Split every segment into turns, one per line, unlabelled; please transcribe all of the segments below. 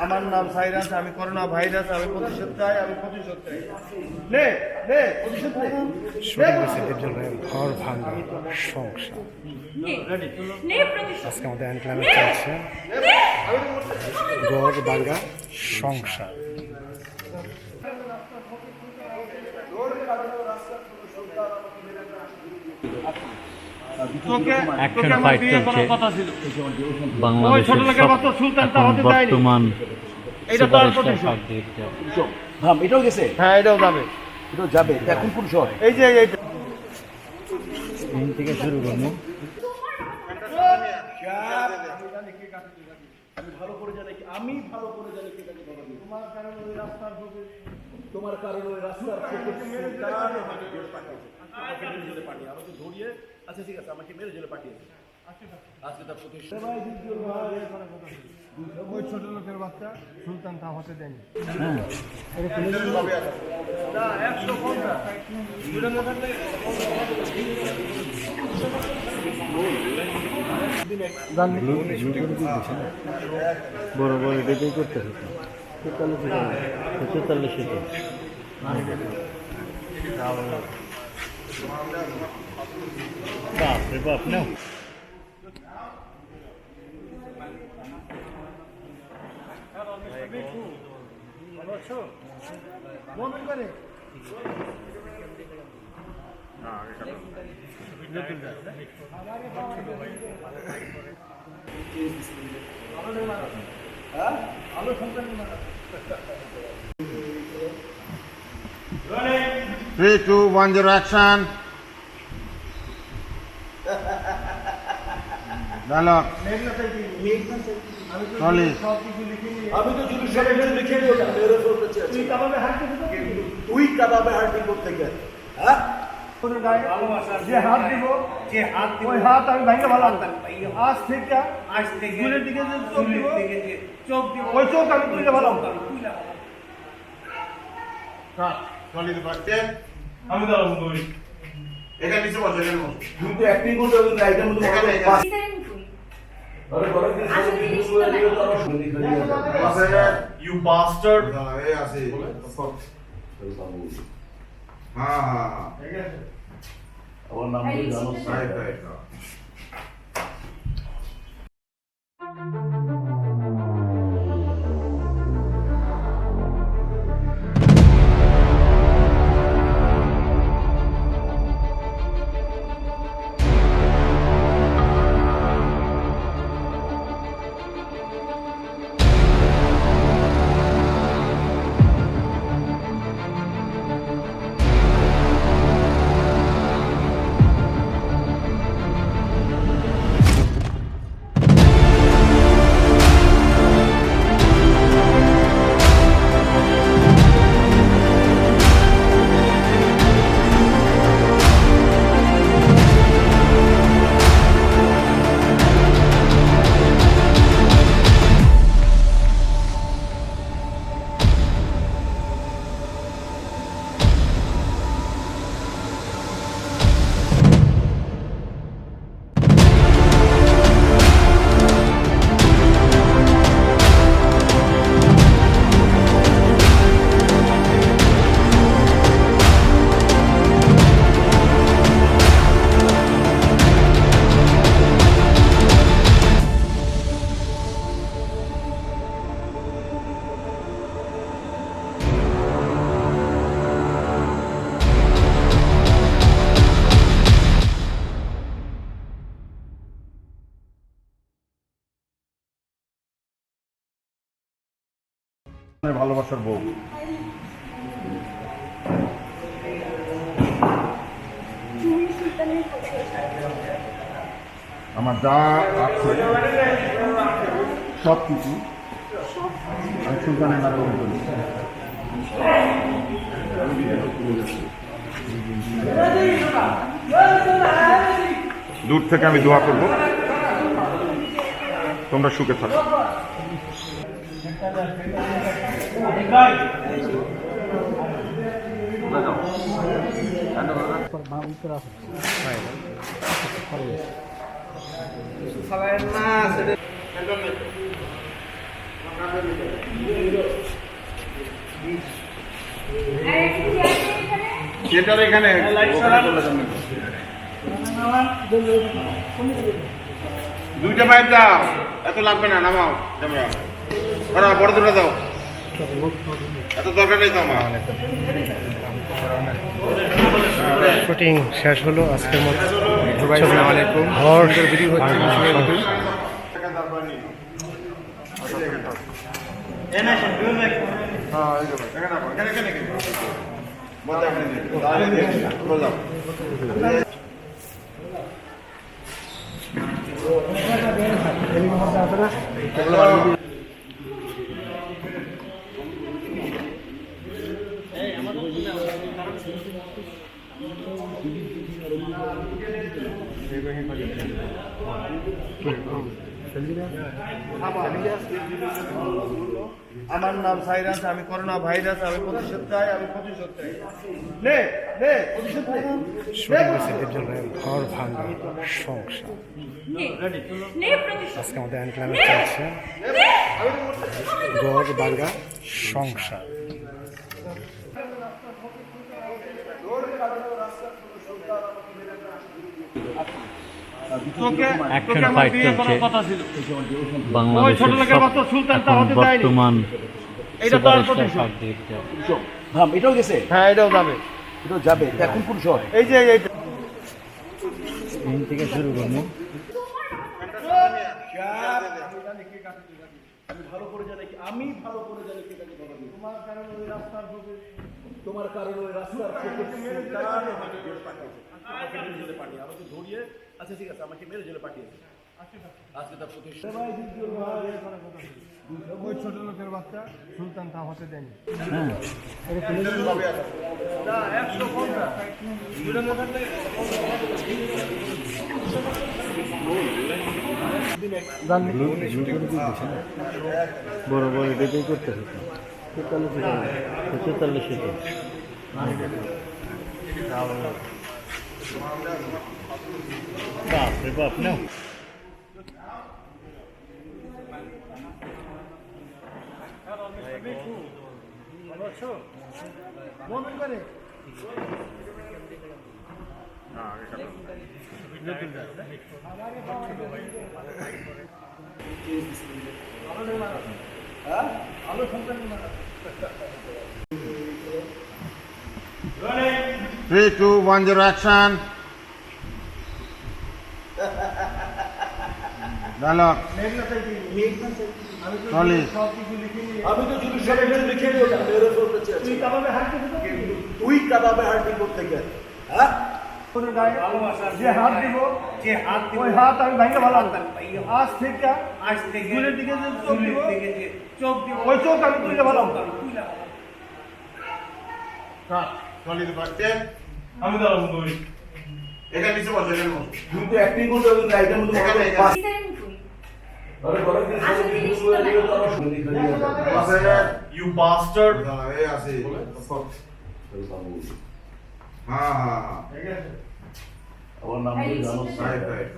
আমার নাম সাইরাস, আমি করোনা ভাইরাস, আমি প্রতিশোধ চাই, আমি প্রতিশোধ চাই।
ঘর ভাঙা সংসার আজকে আমাদের এনক্লাভে চলছে ঘর ভাঙা সংসার।
অ্যাকশন ফাইট চলছে বাংলাদেশের বর্তমান সুপারস্টার ফাইট ডিরেক্টর।
এটাও গেছে, হ্যাঁ এটাও যাবে, এটাও যাবে। এখন কোন শট? এই যে
স্ক্রিন থেকে শুরু করবো।
আমি ভালো করে জানি কে তাকে ধরা দিবে। তোমার কারণে ওই রাস্তার উপরে, তোমার কারণে ওই রাস্তার উপরে মেরে জেলে পাঠিয়ে আমাকে ধরিয়ে। আচ্ছা ঠিক আছে, আমাকে মেরে জেলে পাঠিয়েছে। আজকে তার প্রতিশোধ। ওই ছোট লোকের বাচ্চা সুলতান তা হতে দেয়নি।
বড় বড় এটাই করতে হতো 44 বাপরে বাপ না।
Three, two, 1, 0, action. Dialogue. Sorry.
আমি তো যদি সব কিছু লিখে দিলাম, মেরে ফেলতে চেয়েছি। তুই কাবাবে হাঁটতে কিন্তু তুই কাবাবে হাঁটতে করতে গেল, হ্যাঁ? কোন গায়ে যে হাত দিব, ওই হাত আমি ভাঙে ভালো আজ থেকে চুলের দিকে যে চোখ দিব, ওই চোখ আমি তুইলে ভালো
Sorry, the first step.
আমি দাঁড়াবো করি।
এখানে নিচে বসো, এখানে বসো।
কিন্তু অ্যাক্টিং করতে হবে না, এটা মধ্যে You bastard!
এই আছে। হ্যাঁ হ্যাঁ।
আমার নাম দিয়ে জানো
রাইট রাইট। ভালোবাসার বউ আমার যা আছে সব কিছু আমি সুলতানের নামে করি। দূর থেকে আমি দোয়া করব তোমরা সুখে থাকো। এটার এখানে দুইটা পাইপ দাও, এত লাগবে না, নামাও ক্যামেরা বড় দুটো দাও, এত দরকার নেই তো আমার।
শুটিং শেষ হলো আজকের মতো। ভিডিও হচ্ছে
আমার নাম সাইরাস, আমি করোনা ভাইরাস, আমি প্রতিশোধ চাই, আমি প্রতিশোধ চাই। নে নে প্রতিশোধ নে।
শুটিং হচ্ছে দীপজলের ঘর ভাঙা সংসার। আজকে আমাদের অ্যানক্লামে চলছে ঘর ভাঙা সংসার।
অ্যাকশন ফাইট চলছে বাংলাদেশের এখন বর্তমান সুপারস্টার ফাইট ডিরেক্টর।
এটাও গেছে, হ্যাঁ এটাও যাবে, এটাও যাবে। এখন কোন শট? এই যে
স্ক্রিন থেকে শুরু করবো।
আমি ভালো করে জানি, আমি ভালো করে জানি কে তাকে ধরাবে। তোমার কারণে ওই রাস্তার বুকে, তোমার কারণে ওই রাস্তার বুকে আমাকে জেলে পাঠিয়ে, আমাকে ধরিয়ে, আচ্ছা ঠিক আছে, আমাকে মেরে জেলে পাঠিয়েছে। আজকে তার প্রতিষ্ঠা ওই ছোট লোকের বাচ্চা সুলতান তা হতে দেয়নি।
বড় বড় এটাই করতে হতো 44 বাপরে বাপ না।
Three, two, 1, 0, action. Dialogue. Solid.
আমি তো শুধু সবাই লিখে দিলাম, মেরে ফেলতে চেয়েছি। তুই কাবাবে হাঁটতে কিন্তু তুই কাবাবে হাঁটতে করতে গেল, হ্যাঁ? যে হাত দিব, ওই হাত আমি ভাঙে ভালো আজ থেকে চুলের দিকে যে চোখ দিব, ওই চোখ আমি তুলে ভালো।
Solid, but then.
আমি দাঁড়াবো তুই
এখানে নিচে বসো, এখানে বসো।
কিন্তু অ্যাক্টিং করতে হবে, রাইটার মধ্যে
You bastard. এই আছে। হ্যাঁ হ্যাঁ।
আমার নাম জানো
রাইট রাইট।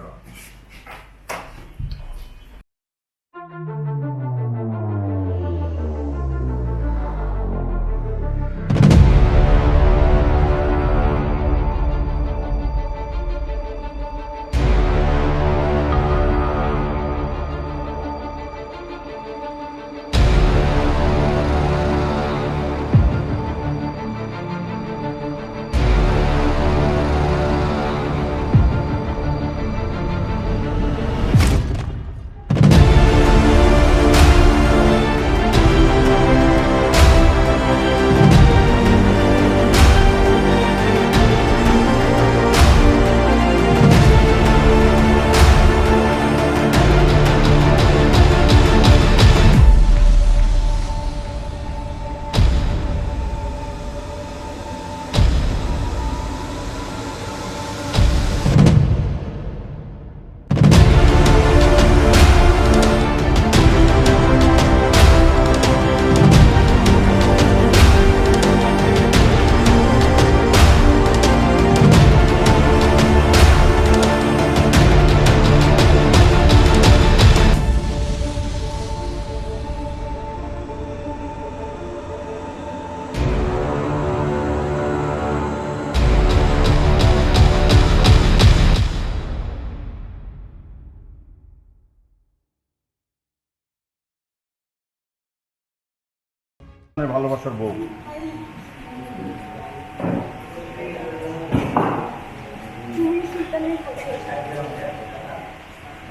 ভালোবাসার বউ।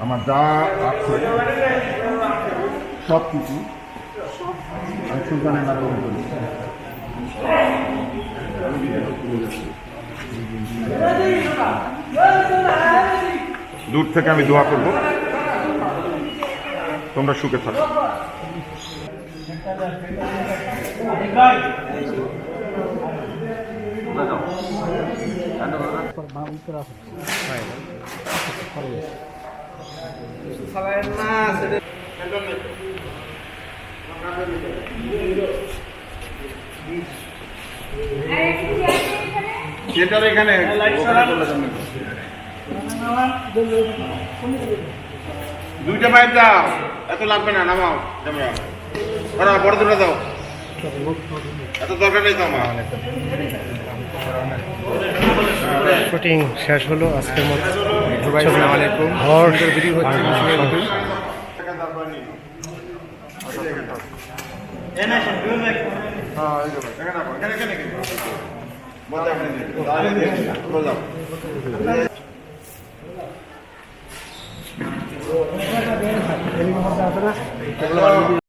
আমার যা আছে সব কিছু আমি সুলতানের নামে করি। দূর থেকে আমি দোয়া করব তোমরা সুখে থাকো। এটার এখানে দুইটা পাইপ দাও, এত লাগবে না, নামাও তোমরা। ওরা বড় দুটো দাও, এত দরকার নেই তো আমার।
শুটিং শেষ হলো আজকের মতো। আসসালামু আলাইকুম। হর্ষ ভিডিও হচ্ছে
হ্যাঁ